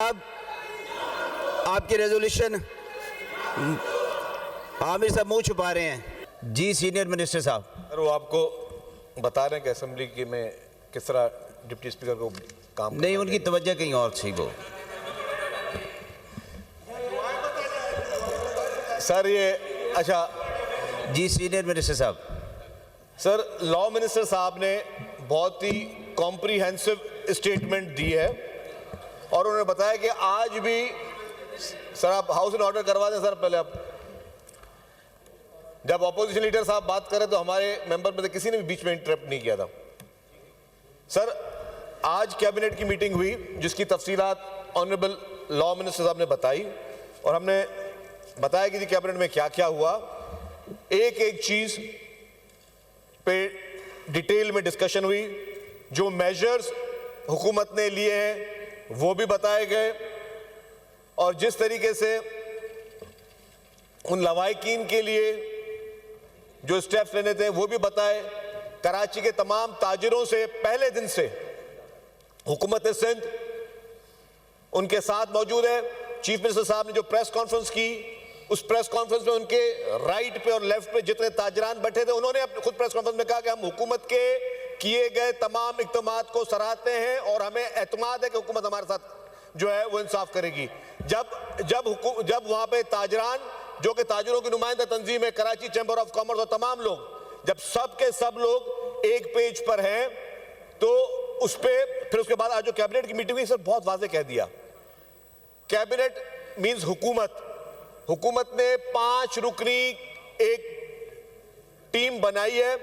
अब आपकी रेजोल्यूशन आमिर साहब मुंह छुपा रहे हैं। जी सीनियर मिनिस्टर साहब। सर वो आपको बता रहे हैं कि असेंबली की में किस तरह डिप्टी स्पीकर को काम नहीं, उनकी तवज्जो कहीं और थी वो। सर ये अच्छा जी सीनियर मिनिस्टर साहब। सर लॉ मिनिस्टर साहब ने बहुत ही कॉम्प्रिहेंसिव स्टेटमेंट दी है और उन्होंने बताया कि आज भी सर आप हाउस इन ऑर्डर करवा दें। सर पहले आप जब अपोजिशन लीडर साहब बात करें तो हमारे मेंबर में से किसी ने भी बीच में इंटरप्ट नहीं किया था। सर आज कैबिनेट की मीटिंग हुई जिसकी तफसीलात ऑनरेबल लॉ मिनिस्टर साहब ने बताई और हमने बताया कि कैबिनेट में क्या क्या हुआ। एक एक चीज पे डिटेल में डिस्कशन हुई। जो मेजर्स हुकूमत ने लिए हैं वो भी बताए गए और जिस तरीके से उन लवाहिकीन के लिए जो स्टेप्स लेने थे वो भी बताए। कराची के तमाम ताजिरों से पहले दिन से हुकूमत सिंध उनके साथ मौजूद है। चीफ मिनिस्टर साहब ने जो प्रेस कॉन्फ्रेंस की उस प्रेस कॉन्फ्रेंस में उनके राइट पे और लेफ्ट पे जितने ताजरान बैठे थे उन्होंने अपने खुद प्रेस कॉन्फ्रेंस में कहा कि हम हुकूमत के किए गए तमाम इक़दामात को सराहते हैं और हमें एतमाद है कि हुकूमत हमारे साथ जो है वो इंसाफ करेगी। जब वहां पे ताजरान जो कि ताजरों की नुमाइंदा तंजीम है, कराची चैम्बर ऑफ कॉमर्स और तमाम लोग जब सब के सब लोग एक पेज पर हैं तो उस पर फिर उसके बाद आज जो कैबिनेट की मीटिंग हुई सर बहुत वाज़ेह कह दिया। कैबिनेट मींस हुकूमत ने 5 रुकनी एक टीम बनाई है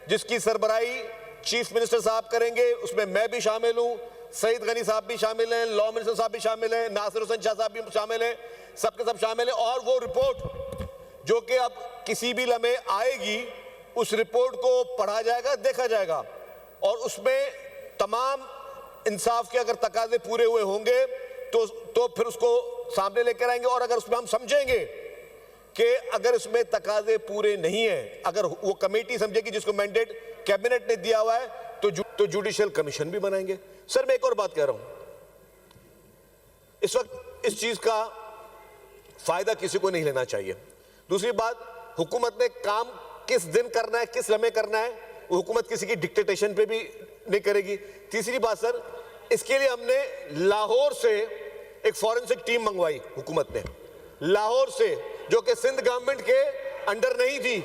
जिसकी सरबराही चीफ मिनिस्टर साहब करेंगे। उसमें मैं भी शामिल हूं, सईद गनी साहब भी शामिल हैं, लॉ मिनिस्टर साहब भी शामिल हैं, नासिर हुसैन शाह साहब भी शामिल हैं, सबके सब शामिल हैं। और वो रिपोर्ट जो कि अब किसी भी लम्हे आएगी उस रिपोर्ट को पढ़ा जाएगा, देखा जाएगा और उसमें तमाम इंसाफ के अगर तकाजे पूरे हुए होंगे तो फिर उसको सामने लेकर आएंगे। और अगर उसमें हम समझेंगे कि अगर इसमें तकाजे पूरे नहीं है, अगर वो कमेटी समझेगी जिसको मैंडेट कैबिनेट ने दिया हुआ है तो जुडिशियल कमीशन भी बनाएंगे। सर मैं एक और बात कह रहा हूं, इस वक्त इस चीज का फायदा किसी को नहीं लेना चाहिए। दूसरी बात, हुकूमत ने काम किस दिन करना है, किस लम्हे करना है, वो हुकूमत किसी की डिक्टेटेशन पे भी नहीं करेगी। तीसरी बात सर, इसके लिए हमने लाहौर से एक फॉरेंसिक टीम मंगवाई हुकूमत ने, लाहौर से, जो कि सिंध गवर्नमेंट के अंडर नहीं थी।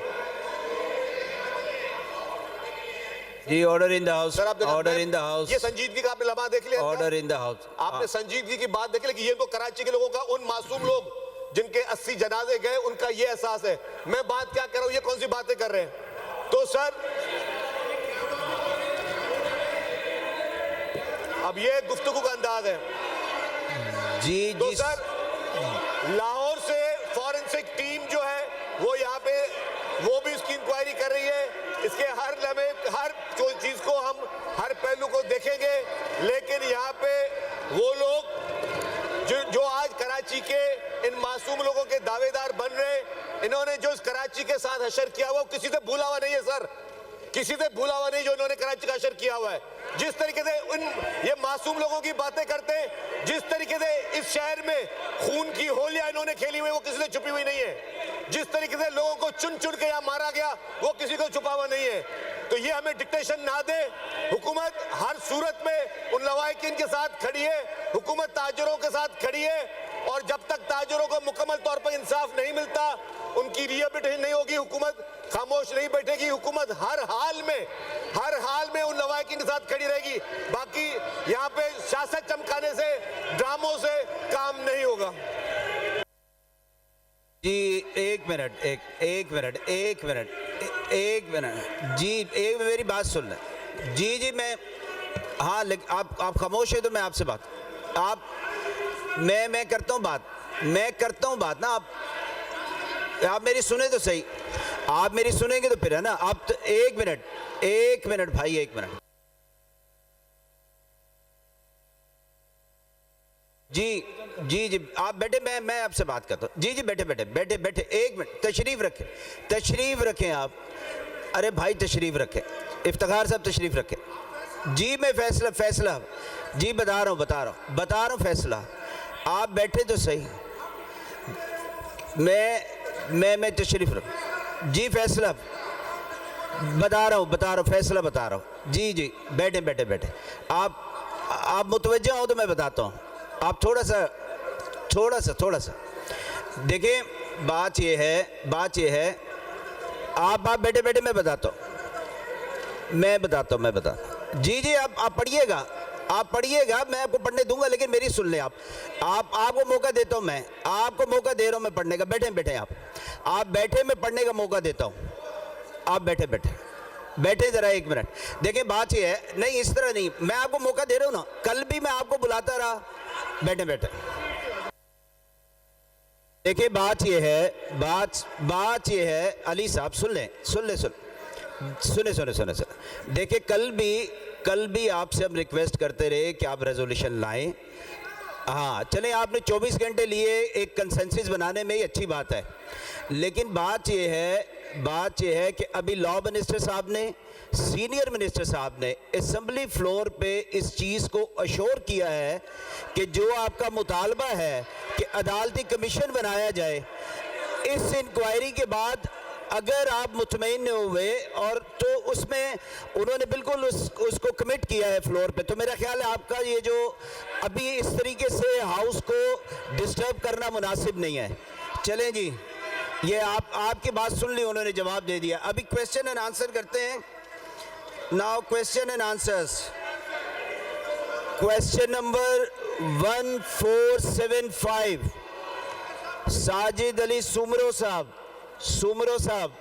जी order in the house, sir आप ऑर्डर इन द हाउस। ये संजीदगी का आपने लम्हा देख लिया, ऑर्डर इन द हाउस। आपने संजीदगी की बात देख ली कि ये तो कराची के लोगों का, उन मासूम लोग जिनके 80 जनाजे गए उनका ये एहसास है। मैं बात क्या कर रहा हूं, ये कौन सी बातें कर रहे हैं। तो सर अब ये गुफ्तगू का अंदाज है। जी तो जी सर लाहौर से फॉरेंसिक टीम जो है वो यहाँ पे वो भी इसकी इंक्वायरी कर रही है। इसके हर लम्हे हर चीज को हम हर पहलू को देखेंगे। लेकिन यहाँ पे वो लोग जो आज कराची के इन मासूम लोगों के दावेदार बन रहे, इन्होंने जो इस कराची के साथ हशर किया हुआ किसी से भूला हुआ नहीं है सर, किसी से भूला हुआ नहीं जो इन्होंने कराची का हशर किया हुआ है। जिस तरीके से ये मासूम लोगों की बातें करते हैं, जिस तरीके से इस शहर में खून की होलियां इन्होंने खेली हुई वो किसी से छुपी हुई नहीं है। जिस तरीके से लोगों को चुन चुन के यहाँ मारा गया वो किसी को छुपा हुआ नहीं है। तो ये हमें डिक्टेशन ना दे। हुकूमत हर सूरत में उन लवाहिकीन के साथ खड़ी है, हुकूमत ताजरों के साथ खड़ी है और जब तक ताजरों को मुकम्मल तौर पर इंसाफ नहीं मिलता, उनकी रिहेबिलिटेशन नहीं होगी, हुकूमत खामोश नहीं बैठेगी। हुकूमत हर हाल में उन लवाहिकीन के साथ खड़ी रहेगी। बाकी यहाँ पे सियासत चमकाने से, ड्रामों से काम नहीं होगा। जी एक मिनट जी, एक मेरी बात सुन लें। जी मैं, हाँ लेकिन आप खामोश है तो मैं आपसे बात, मैं करता हूँ बात ना। आप मेरी सुने तो सही, आप मेरी सुनेंगे तो फिर है ना। आप तो एक मिनट भाई, एक मिनट। जी आप बैठे, मैं आपसे बात करता हूँ। जी बैठे एक मिनट, तशरीफ रखें आप। अरे भाई तशरीफ रखें, इफ्तिखार साहब तशरीफ रखें। जी मैं फैसला जी बता रहा हूँ फैसला। आप बैठे तो सही। मैं तशरीफ रख जी, फैसला बता रहा हूँ, फैसला बता रहा हूँ जी जी। बैठे बैठे बैठे, आप मुतवज्जा हो तो मैं बताता हूँ। आप थोड़ा सा देखिए, बात ये है, आप बैठे बैठे मैं बताता हूँ जी जी। आप पढ़िएगा, मैं आपको पढ़ने दूंगा, लेकिन मेरी सुन लें आपको मौका देता हूँ, मैं आपको मौका दे रहा हूँ मैं पढ़ने का। बैठे आप बैठे, मैं पढ़ने का मौका देता हूँ। आप बैठे ज़रा 1 मिनट। देखिए बात ये है, नहीं इस तरह नहीं, मैं आपको मौका दे रहा हूँ ना, कल भी मैं आपको बुलाता रहा। बैठे देखिए बात ये है अली साहब, सुने। देखिए कल भी आपसे हम रिक्वेस्ट करते रहे कि आप रेजोल्यूशन लाएं। हाँ चलें, आपने 24 घंटे लिए, एक कंसेंसस बनाने में ही अच्छी बात है, लेकिन बात यह है कि अभी लॉ मिनिस्टर साहब ने, सीनियर मिनिस्टर साहब ने असेंबली फ्लोर पे इस चीज़ को अश्योर किया है कि जो आपका मुतालबा है कि अदालती कमीशन बनाया जाए, इस इंक्वायरी के बाद अगर आप मुतमईन हुए और तो उसमें उन्होंने बिल्कुल उसको कमिट किया है फ्लोर पे, तो मेरा ख्याल है आपका ये जो अभी इस तरीके से हाउस को डिस्टर्ब करना मुनासिब नहीं है। चलें जी, ये आपकी बात सुन ली, उन्होंने जवाब दे दिया। अभी क्वेश्चन एंड आंसर करते हैं। Now question and answers. Question number 1475, Sajid Ali Soomro साहब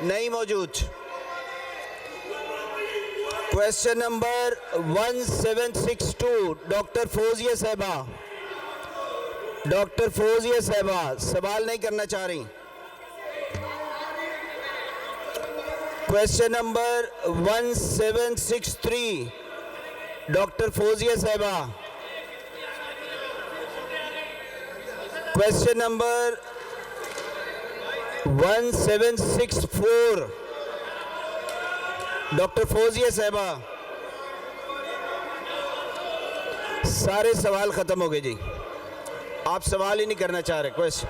नहीं मौजूद। क्वेश्चन नंबर 1762, डॉक्टर फौजिया साहबा सवाल नहीं करना चाह रही। क्वेश्चन नंबर 1763, डॉक्टर फौजिया साहबा। क्वेश्चन नंबर 1764, डॉक्टर फौजिया साहबा। सारे सवाल खत्म हो गए जी, आप सवाल ही नहीं करना चाह रहे। Question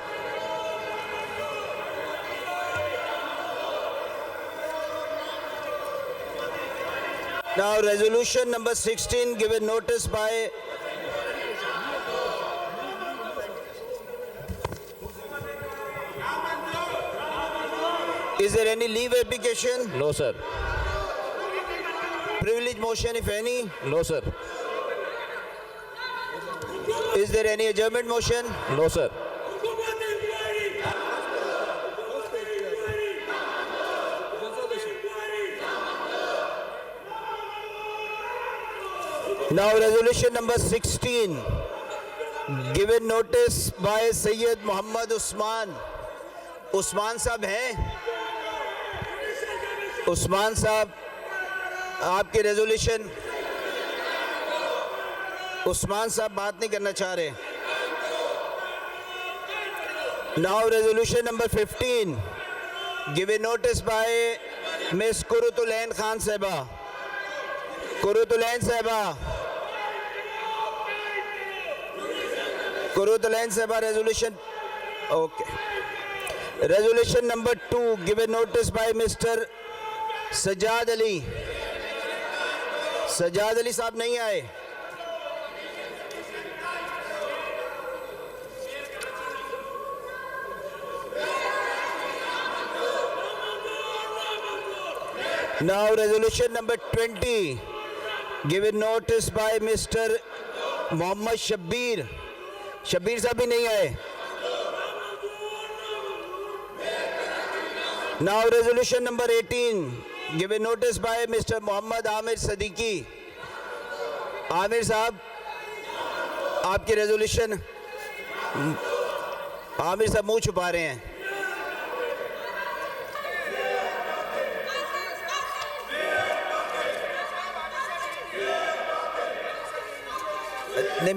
now, resolution number 16 given notice bye Is there any leave application? No, sir. Privilege motion, if any? No, sir. Is there any adjournment motion? No, sir. Now, resolution number 16, given notice by Sayyid Muhammad Usman. Usman साहब हैं? उस्मान साहब, आपकी resolution. Usman साहब बात नहीं करना चाह रहे। Now resolution number 15, given notice by miss Quratulain Khan साहबा। कुरुतुलैन साहबा resolution. Okay. Resolution number 2, given notice by mister Sajjad Ali. Sajjad Ali साहब नहीं आए। Now resolution number 20, given notice by Mr. Mohammad Shabbir. Shabbir साहब भी नहीं आए। Now resolution number 18, given notice by Mr. Mohammad Amir Siddiqui. Aamir साहब, आपकी रेजोल्यूशन। आमिर साहब मुंह छुपा रहे हैं। नहीं,